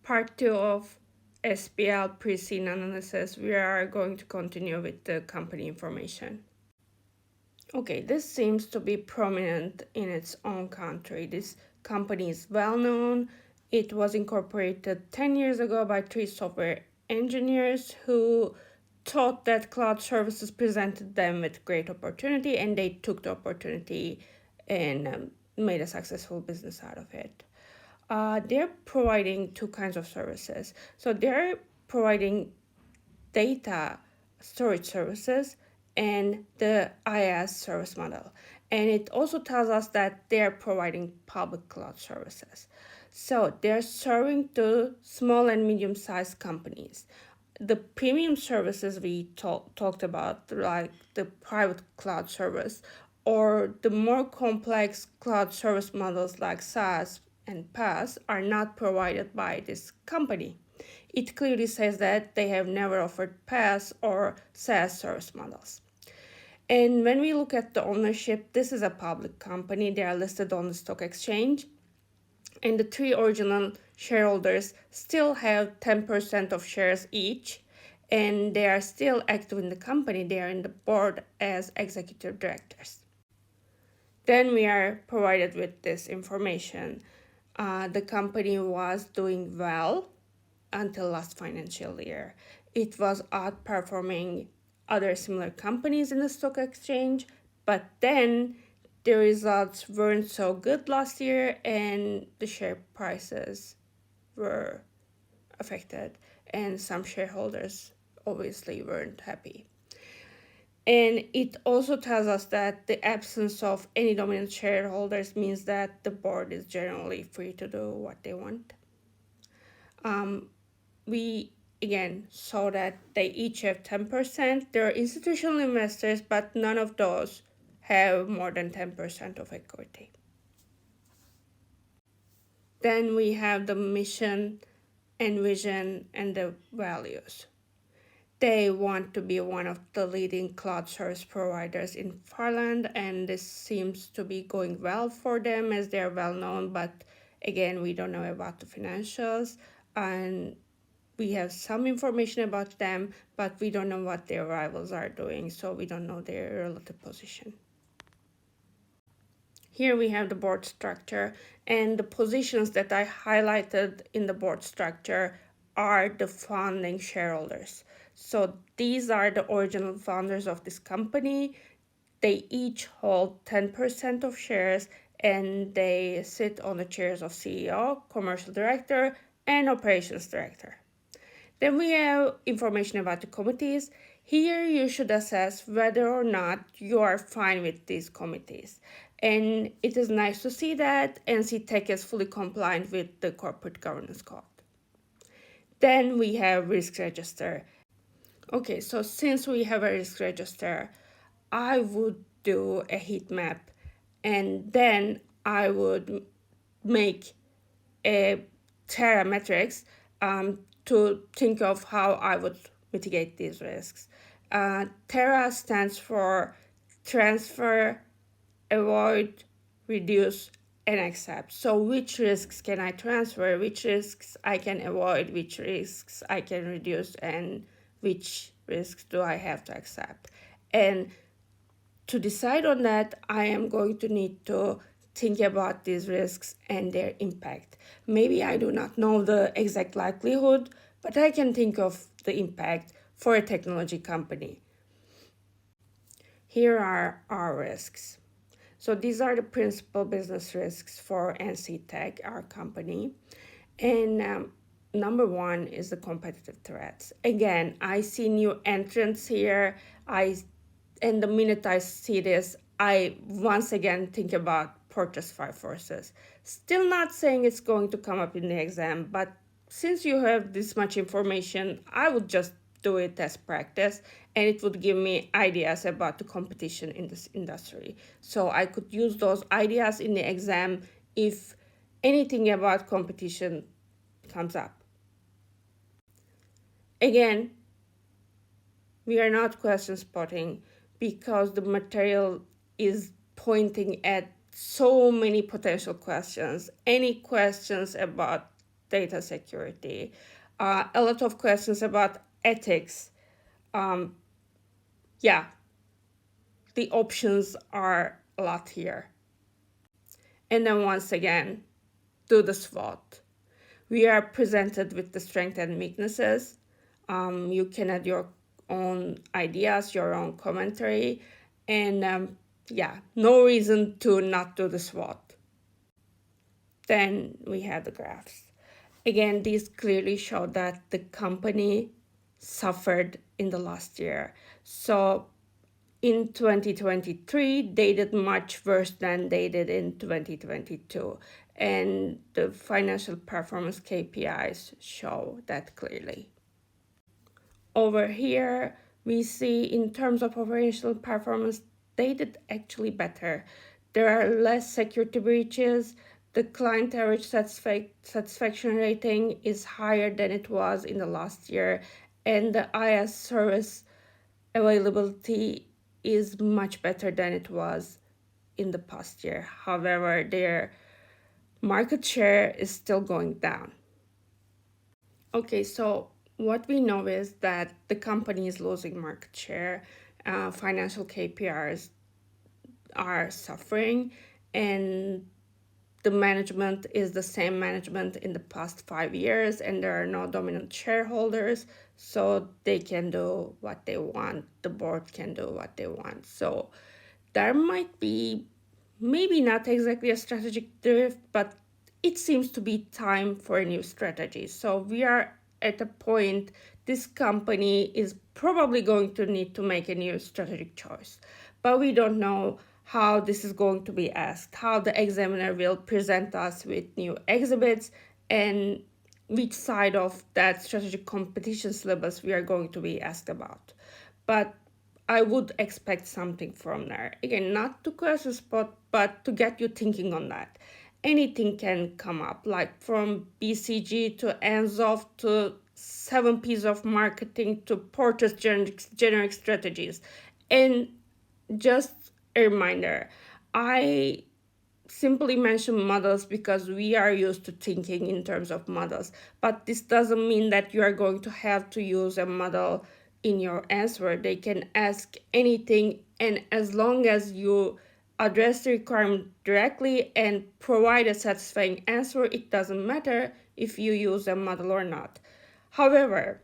part 2 of SBL pre-scene analysis. We are going to continue with the company information. Okay, this seems to be prominent in its own country. This company is well known. It was incorporated 10 years ago by 3 software engineers who thought that cloud services presented them with great opportunity, and they took the opportunity and made a successful business out of it. They're providing 2 kinds of services. So they're providing data storage services and the IaaS service model. And it also tells us that they're providing public cloud services. So they're serving to small and medium-sized companies. The premium services we talked about, like the private cloud service, or the more complex cloud service models like SaaS and PaaS, are not provided by this company. It clearly says that they have never offered PaaS or SaaS service models. And when we look at the ownership, this is a public company. They are listed on the stock exchange. And the 3 original shareholders still have 10% of shares each. And they are still active in the company. They are in the board as executive directors. Then we are provided with this information. The company was doing well until last financial year. It was outperforming other similar companies in the stock exchange, but then the results weren't so good last year and the share prices were affected, and some shareholders obviously weren't happy. And it also tells us that the absence of any dominant shareholders means that the board is generally free to do what they want. We again saw that they each have 10%. There are institutional investors, but none of those have more than 10% of equity. Then we have the mission and vision and the values. They want to be one of the leading cloud service providers in Finland, and this seems to be going well for them as they're well known, but again, we don't know about the financials, and we have some information about them, but we don't know what their rivals are doing, so we don't know their relative position. Here we have the board structure, and the positions that I highlighted in the board structure are the founding shareholders. So these are the original founders of this company. They each hold 10% of shares, and they sit on the chairs of CEO, commercial director, and operations director. Then we have information about the committees. Here you should assess whether or not you are fine with these committees. And it is nice to see that NC Tech is fully compliant with the corporate governance code. Then we have risk register. Okay, so since we have a risk register, I would do a heat map, and then I would make a Terra metrics to think of how I would mitigate these risks. Terra stands for transfer, avoid, reduce, and accept. So which risks can I transfer, which risks I can avoid, which risks I can reduce, and which risks do I have to accept? And to decide on that, I am going to need to think about these risks and their impact. Maybe I do not know the exact likelihood, but I can think of the impact for a technology company. Here are our risks. So these are the principal business risks for NC Tech, our company. And number 1 is the competitive threats. Again, I see new entrants here. And the minute I see this, I once again think about Porter's 5 forces. Still not saying it's going to come up in the exam, but since you have this much information, I would just do it as practice, and it would give me ideas about the competition in this industry. So I could use those ideas in the exam if anything about competition comes up. Again, we are not question spotting because the material is pointing at so many potential questions. Any questions about data security, a lot of questions about ethics. Yeah, the options are a lot here. And then once again, do the SWOT. We are presented with the strengths and weaknesses. You can add your own ideas, your own commentary, and yeah, no reason to not do the SWOT. Then we have the graphs. Again, these clearly show that the company suffered in the last year. So in 2023, they did much worse than they did in 2022. And the financial performance KPIs show that clearly. Over here, we see in terms of operational performance, they did actually better. There are less security breaches. The client average satisfaction rating is higher than it was in the last year, and the IS service availability is much better than it was in the past year. However, their market share is still going down. Okay, so what we know is that the company is losing market share, financial KPIs are suffering, and the management is the same management in the past 5 years, and there are no dominant shareholders, so they can do what they want. The board can do what they want. So there might be maybe not exactly a strategic drift, but it seems to be time for a new strategy. So we are at a point this company is probably going to need to make a new strategic choice, but we don't know how this is going to be asked, how the examiner will present us with new exhibits, and which side of that strategic competition syllabus we are going to be asked about. But I would expect something from there. Again, not to question spot, but to get you thinking on that. Anything can come up, like from BCG to Anzov to 7 P's of marketing to Porter's generic strategies. And just a reminder, I simply mention models because we are used to thinking in terms of models, but this doesn't mean that you are going to have to use a model in your answer. They can ask anything, and as long as you address the requirement directly and provide a satisfying answer, it doesn't matter if you use a model or not. However,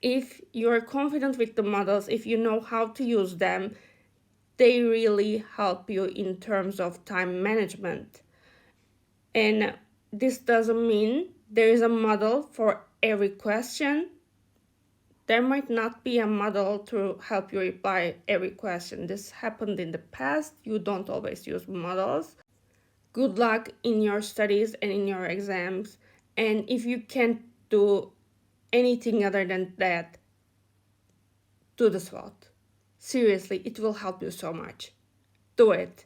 if you're confident with the models, if you know how to use them, they really help you in terms of time management. And this doesn't mean there is a model for every question. There might not be a model to help you reply every question. This happened in the past. You don't always use models. Good luck in your studies and in your exams. And if you can't do anything other than that, do the SWOT. Seriously, it will help you so much. Do it.